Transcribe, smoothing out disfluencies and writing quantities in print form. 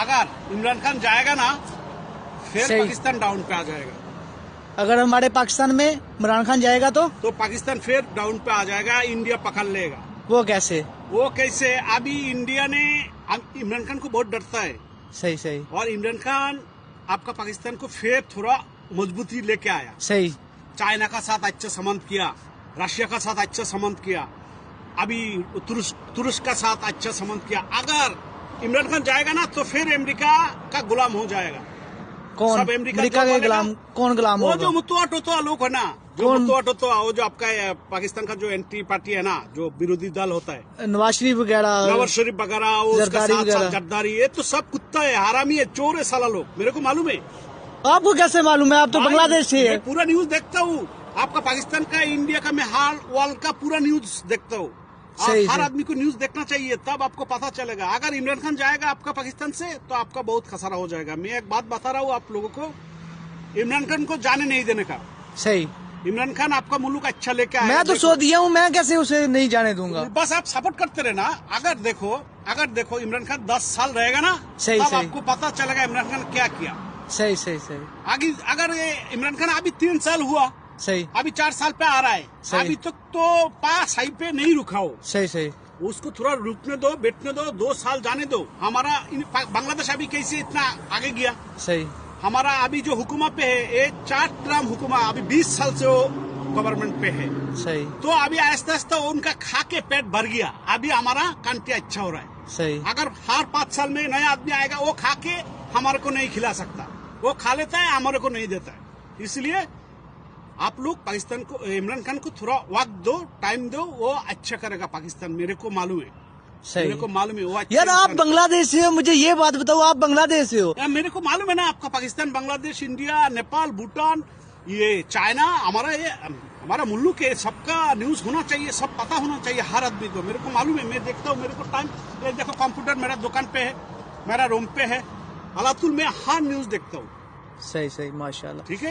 अगर इमरान खान जाएगा ना फिर पाकिस्तान डाउन पे आ जाएगा। अगर हमारे पाकिस्तान में इमरान खान जाएगा तो पाकिस्तान फिर डाउन पे आ जाएगा, इंडिया पकड़ लेगा। वो कैसे? अभी इंडिया ने इमरान खान को बहुत डरता है। सही। और इमरान खान आपका पाकिस्तान को फिर थोड़ा मजबूती लेके आया। सही। चाइना का साथ अच्छा संबंध किया, रशिया का साथ अच्छा संबंध किया, अभी तुर्क का साथ अच्छा संबंध किया। अगर इमरान खान जाएगा ना तो फिर अमेरिका का गुलाम हो जाएगा। कौन? सब अमेरिका के गुलाम? कौन गुलाम होगा? वो जो मुतुआ लोग है ना, जो मुतुआ वो जो आपका पाकिस्तान का जो एंटी पार्टी है ना, जो विरोधी दल होता है, नवाज शरीफ वगैरह, जरदारी, ये तो सब कुत्ता है, हरामी है, चोर है साला लोग। मेरे को मालूम है। आपको कैसे मालूम है? आप तो बांग्लादेश से है। पूरा न्यूज देखता हूँ, आपका पाकिस्तान का, इंडिया का, मैं हाल वाल का पूरा न्यूज देखता हूँ। हर आदमी को न्यूज देखना चाहिए, तब आपको पता चलेगा। अगर इमरान खान जाएगा आपका पाकिस्तान से तो आपका बहुत खसारा हो जाएगा। मैं एक बात बता रहा हूँ आप लोगों को, इमरान खान को जाने नहीं देने का। सही। इमरान खान आपका मुल्क अच्छा लेके आया। मैं तो सो दिया हूँ, मैं कैसे उसे नहीं जाने दूंगा? बस आप सपोर्ट करते रहना। अगर देखो इमरान खान 10 साल रहेगा ना, तब आपको पता चलेगा इमरान खान क्या किया। सही। आगे अगर इमरान खान अभी 3 साल हुआ, सही, अभी 4 साल पे आ रहा है, अभी तक तो पास हाई पे नहीं रुका हो। सही। उसको थोड़ा रुकने दो, बैठने दो, 2 साल जाने दो। हमारा बांग्लादेश अभी कैसे इतना आगे गया। सही। हमारा अभी जो हुकूमा पे है, ये 4 टर्म हुकूमा, अभी 20 साल से वो गवर्नमेंट पे है। सही। तो अभी आहिस्ता आहिस्ता उनका खा के पेट भर गया, अभी हमारा कंट्री अच्छा हो रहा है। सही। अगर हर 5 साल में नया आदमी आएगा, वो खा के हमारे को नहीं खिला सकता, वो खा लेता है, हमारे को नहीं देता है। इसलिए आप लोग पाकिस्तान को, इमरान खान को थोड़ा वक्त दो, टाइम दो, वो अच्छा करेगा पाकिस्तान। मेरे को मालूम है। सही। मेरे को मालूम है वो अच्छा। यार आप बांग्लादेश से हो, मुझे ये बात बताओ, आप बांग्लादेश से हो? मेरे को मालूम है ना, आपका पाकिस्तान, बांग्लादेश, इंडिया, नेपाल, भूटान, ये चाइना, हमारा मुल्क है। सबका न्यूज होना चाहिए, सब पता होना चाहिए हर आदमी को। मेरे को मालूम है, मैं देखता हूँ, मेरे को टाइम, देखो कंप्यूटर मेरा दुकान पे है, मेरा रूम पे है, अलातुल में हर न्यूज देखता हूँ। सही माशाल्लाह। ठीक है।